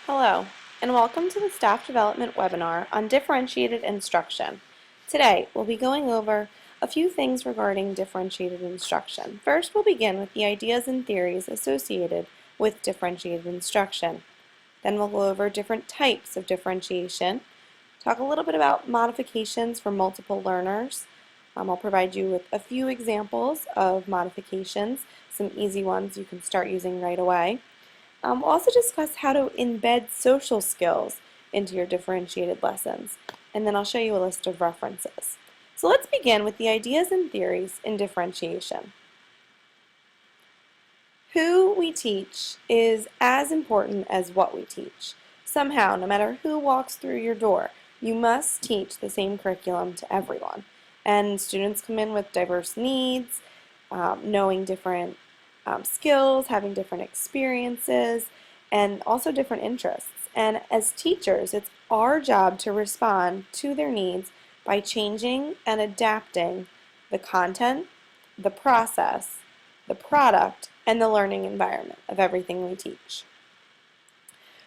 Hello, and welcome to the Staff Development webinar on differentiated instruction. Today, we'll be going over a few things regarding differentiated instruction. First, we'll begin with the ideas and theories associated with differentiated instruction. Then we'll go over different types of differentiation, talk a little bit about modifications for multiple learners. I'll provide you with a few examples of modifications, some easy ones you can start using right away. We'll also discuss how to embed social skills into your differentiated lessons, and then I'll show you a list of references. So let's begin with the ideas and theories in differentiation. Who we teach is as important as what we teach. Somehow, no matter who walks through your door, you must teach the same curriculum to everyone. And students come in with diverse needs, knowing different skills, having different experiences, and also different interests. And as teachers, it's our job to respond to their needs by changing and adapting the content, the process, the product, and the learning environment of everything we teach.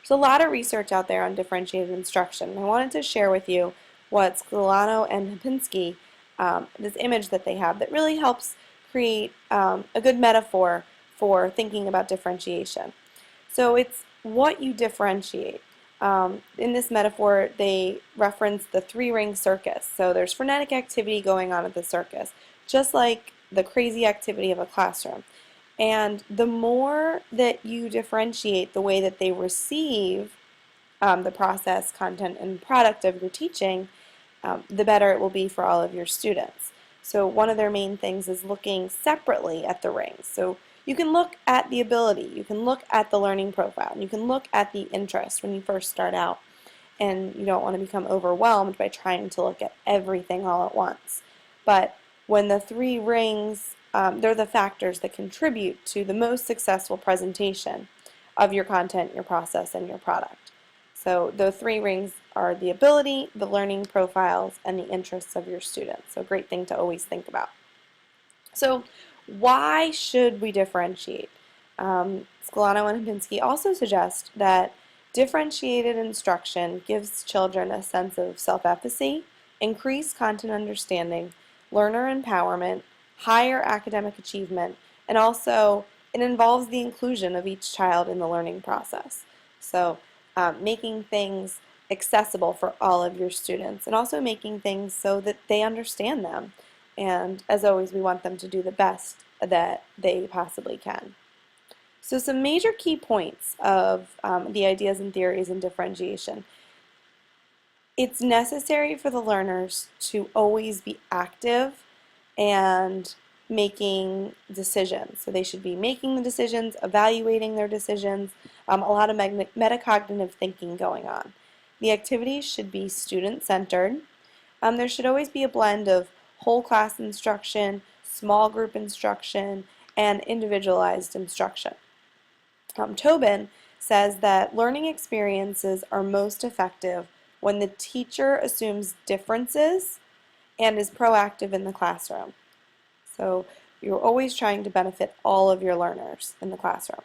There's a lot of research out there on differentiated instruction. I wanted to share with you what Scalano and Lipinski, this image that they have that really helps create a good metaphor for thinking about differentiation. So it's what you differentiate. In this metaphor, they reference the three-ring circus. So there's frenetic activity going on at the circus, just like the crazy activity of a classroom. And the more that you differentiate the way that they receive the process, content, and product of your teaching, the better it will be for all of your students. So one of their main things is looking separately at the rings. So you can look at the ability, you can look at the learning profile, and you can look at the interest when you first start out. And you don't want to become overwhelmed by trying to look at everything all at once. But when the three rings, they're the factors that contribute to the most successful presentation of your content, your process, and your product. So the three rings are the ability, the learning profiles, and the interests of your students. So a great thing to always think about. So why should we differentiate? Scalano and Lipinski also suggest that differentiated instruction gives children a sense of self-efficacy, increased content understanding, learner empowerment, higher academic achievement, and also it involves the inclusion of each child in the learning process. So making things accessible for all of your students and also making things so that they understand them. And as always, we want them to do the best that they possibly can. So some major key points of the ideas and theories in differentiation. It's necessary for the learners to always be active and making decisions. So they should be making the decisions, evaluating their decisions, a lot of metacognitive thinking going on. The activities should be student-centered. There should always be a blend of whole class instruction, small group instruction, and individualized instruction. Tobin says that learning experiences are most effective when the teacher assumes differences and is proactive in the classroom. So you're always trying to benefit all of your learners in the classroom.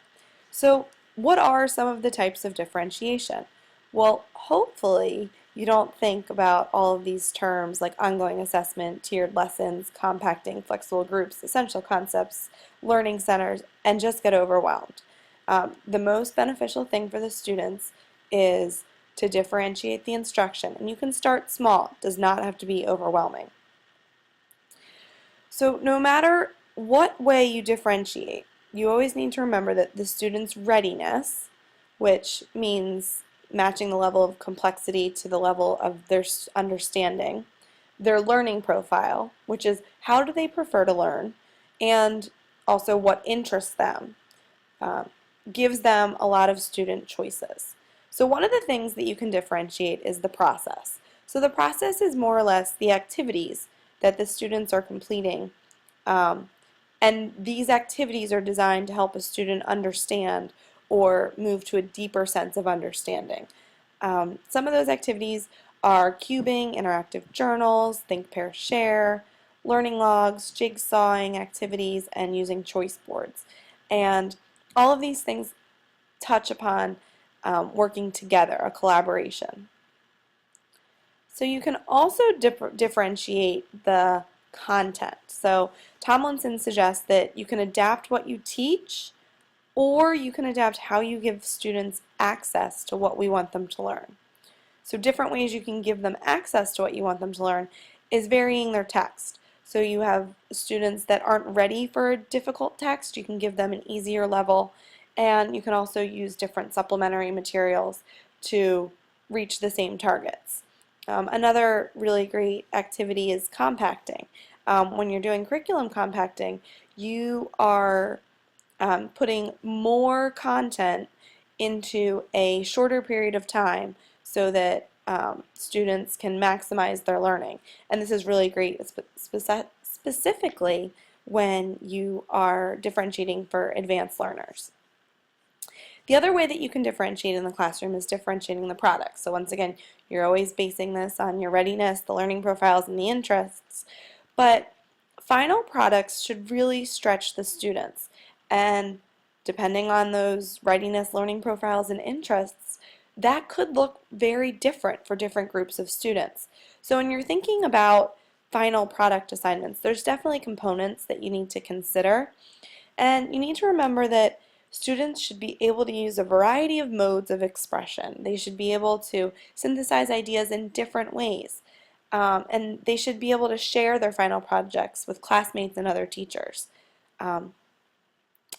So what are some of the types of differentiation? Well, hopefully you don't think about all of these terms like ongoing assessment, tiered lessons, compacting, flexible groups, essential concepts, learning centers, and just get overwhelmed. The most beneficial thing for the students is to differentiate the instruction, and you can start small. It does not have to be overwhelming. So no matter what way you differentiate, you always need to remember that the student's readiness, which means matching the level of complexity to the level of their understanding, their learning profile, which is how do they prefer to learn, and also what interests them, gives them a lot of student choices. So one of the things that you can differentiate is the process. So the process is more or less the activities that the students are completing, and these activities are designed to help a student understand or move to a deeper sense of understanding. Some of those activities are cubing, interactive journals, think, pair, share, learning logs, jigsawing activities, and using choice boards. And all of these things touch upon working together, a collaboration. So you can also differentiate the content. So Tomlinson suggests that you can adapt what you teach, or you can adapt how you give students access to what we want them to learn. So different ways you can give them access to what you want them to learn is varying their text. So you have students that aren't ready for a difficult text, you can give them an easier level, and you can also use different supplementary materials to reach the same targets. Another really great activity is compacting. When you're doing curriculum compacting, you are putting more content into a shorter period of time so that students can maximize their learning. And this is really great specifically when you are differentiating for advanced learners. The other way that you can differentiate in the classroom is differentiating the products. So once again, you're always basing this on your readiness, the learning profiles, and the interests, but final products should really stretch the students. And depending on those readiness, learning profiles, and interests, that could look very different for different groups of students. So when you're thinking about final product assignments, there's definitely components that you need to consider. And you need to remember that students should be able to use a variety of modes of expression. They should be able to synthesize ideas in different ways. And they should be able to share their final projects with classmates and other teachers. And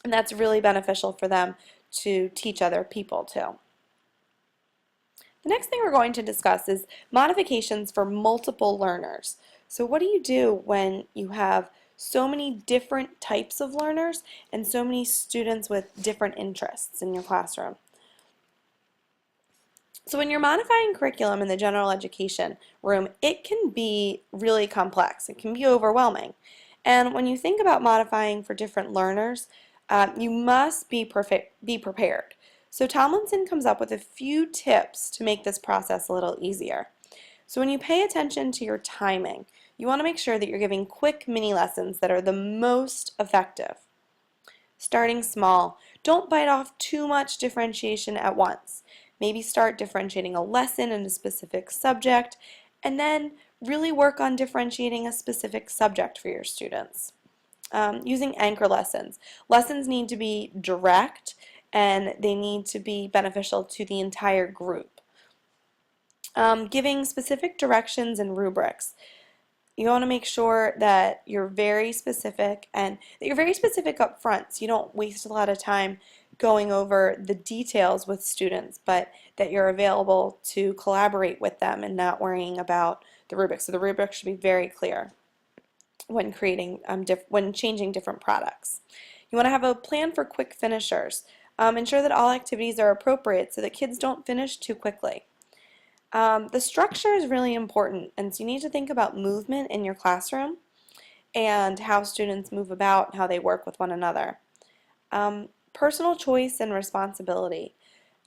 that's really beneficial for them to teach other people too. The next thing we're going to discuss is modifications for multiple learners. So what do you do when you have so many different types of learners and so many students with different interests in your classroom? So when you're modifying curriculum in the general education room, it can be really complex. It can be overwhelming. And when you think about modifying for different learners, you must be prepared. So Tomlinson comes up with a few tips to make this process a little easier. So when you pay attention to your timing, you want to make sure that you're giving quick mini lessons that are the most effective. Starting small. Don't bite off too much differentiation at once. Maybe start differentiating a lesson in a specific subject, and then really work on differentiating a specific subject for your students. Using anchor lessons. Lessons need to be direct and they need to be beneficial to the entire group. Giving specific directions and rubrics. You want to make sure that you're very specific and that you're very specific up front so you don't waste a lot of time going over the details with students, but that you're available to collaborate with them and not worrying about the rubric. So the rubric should be very clear when creating, when changing different products. You want to have a plan for quick finishers. Ensure that all activities are appropriate so that kids don't finish too quickly. The structure is really important, and so you need to think about movement in your classroom and how students move about and how they work with one another. Personal choice and responsibility.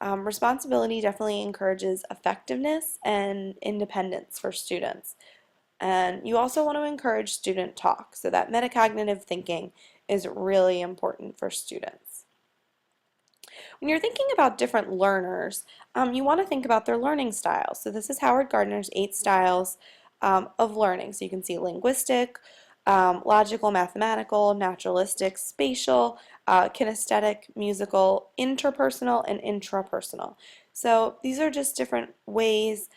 Responsibility definitely encourages effectiveness and independence for students. And you also want to encourage student talk, so that metacognitive thinking is really important for students. When you're thinking about different learners, you want to think about their learning styles. So this is Howard Gardner's 8 styles of learning. So you can see linguistic, logical, mathematical, naturalistic, spatial, kinesthetic, musical, interpersonal, and intrapersonal. So these are just different ways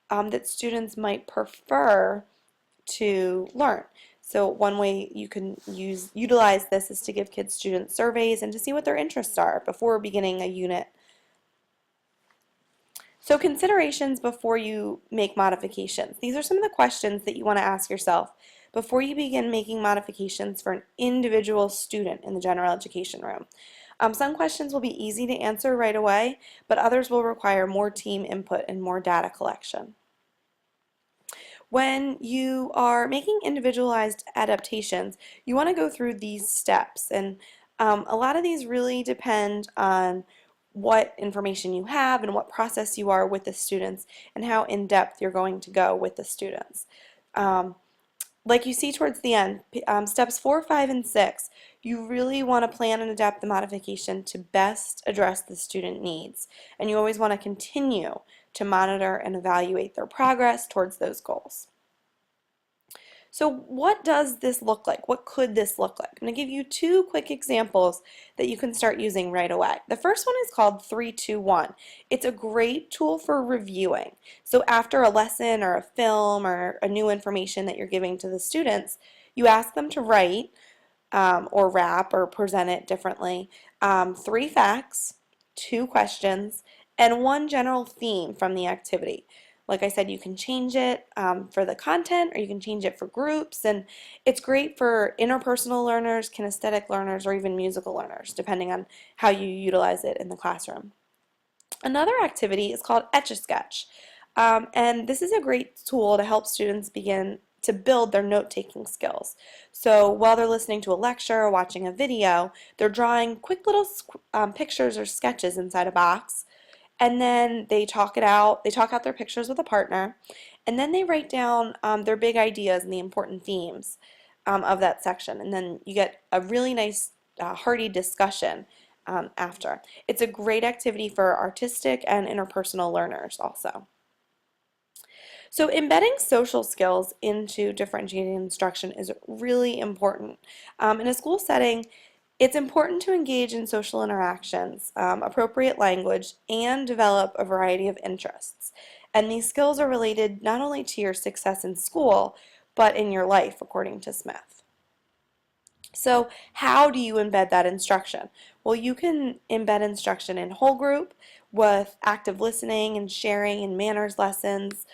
that students might prefer to learn. So one way you can utilize this is to give kids student surveys and to see what their interests are before beginning a unit. So considerations before you make modifications. These are some of the questions that you want to ask yourself before you begin making modifications for an individual student in the general education room. Some questions will be easy to answer right away, but others will require more team input and more data collection. When you are making individualized adaptations, you want to go through these steps, and a lot of these really depend on what information you have and what process you are with the students and how in-depth you're going to go with the students. Like you see towards the end, steps 4, 5, and 6, You really want to plan and adapt the modification to best address the student needs, and you always want to continue to monitor and evaluate their progress towards those goals. So what does this look like? What could this look like? I'm going to give you two quick examples that you can start using right away. The first one is called 3-2-1. It's a great tool for reviewing. So after a lesson or a film or a new information that you're giving to the students, you ask them to write or rap or present it differently, 3 facts, 2 questions, and 1 general theme from the activity. Like I said, you can change it for the content or you can change it for groups, and it's great for interpersonal learners, kinesthetic learners, or even musical learners, depending on how you utilize it in the classroom. Another activity is called Etch-a-Sketch, and this is a great tool to help students begin to build their note-taking skills. So while they're listening to a lecture or watching a video, they're drawing quick little pictures or sketches inside a box, and then they talk out their pictures with a partner, and then they write down their big ideas and the important themes of that section, and then you get a really nice hearty discussion after. It's a great activity for artistic and interpersonal learners also. So embedding social skills into differentiated instruction is really important. In a school setting, it's important to engage in social interactions, appropriate language, and develop a variety of interests. And these skills are related not only to your success in school, but in your life, according to Smith. So how do you embed that instruction? Well, you can embed instruction in whole group with active listening and sharing and manners lessons.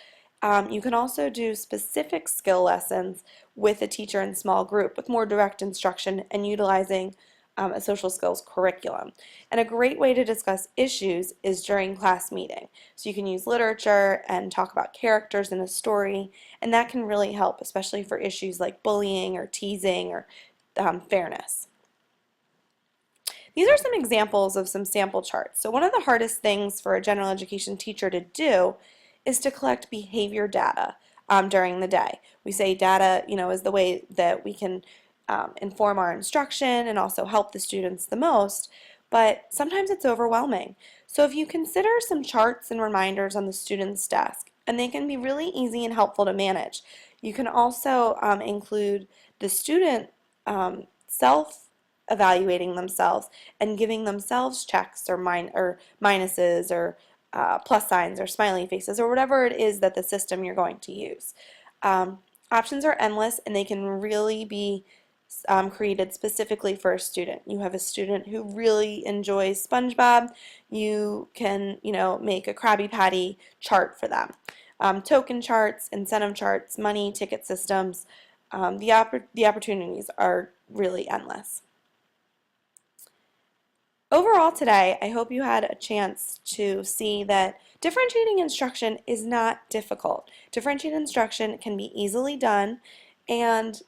You can also do specific skill lessons with a teacher in small group with more direct instruction and utilizing a social skills curriculum. And a great way to discuss issues is during class meeting. So you can use literature and talk about characters in a story, and that can really help, especially for issues like bullying or teasing or fairness. These are some examples of some sample charts. So one of the hardest things for a general education teacher to do is to collect behavior data during the day. We say data, is the way that we can inform our instruction and also help the students the most, but sometimes it's overwhelming. So if you consider some charts and reminders on the student's desk, and they can be really easy and helpful to manage. You can also include the student self-evaluating themselves and giving themselves checks or minuses or plus signs or smiley faces or whatever it is that the system you're going to use. Options are endless, and they can really be created specifically for a student. You have a student who really enjoys SpongeBob, you can make a Krabby Patty chart for them. Token charts, incentive charts, money, ticket systems, the opportunities are really endless. Overall today, I hope you had a chance to see that differentiating instruction is not difficult. Differentiated instruction can be easily done, and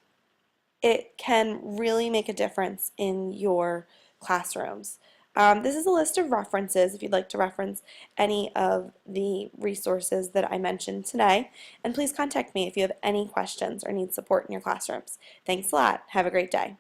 it can really make a difference in your classrooms. This is a list of references if you'd like to reference any of the resources that I mentioned today. And please contact me if you have any questions or need support in your classrooms. Thanks a lot. Have a great day.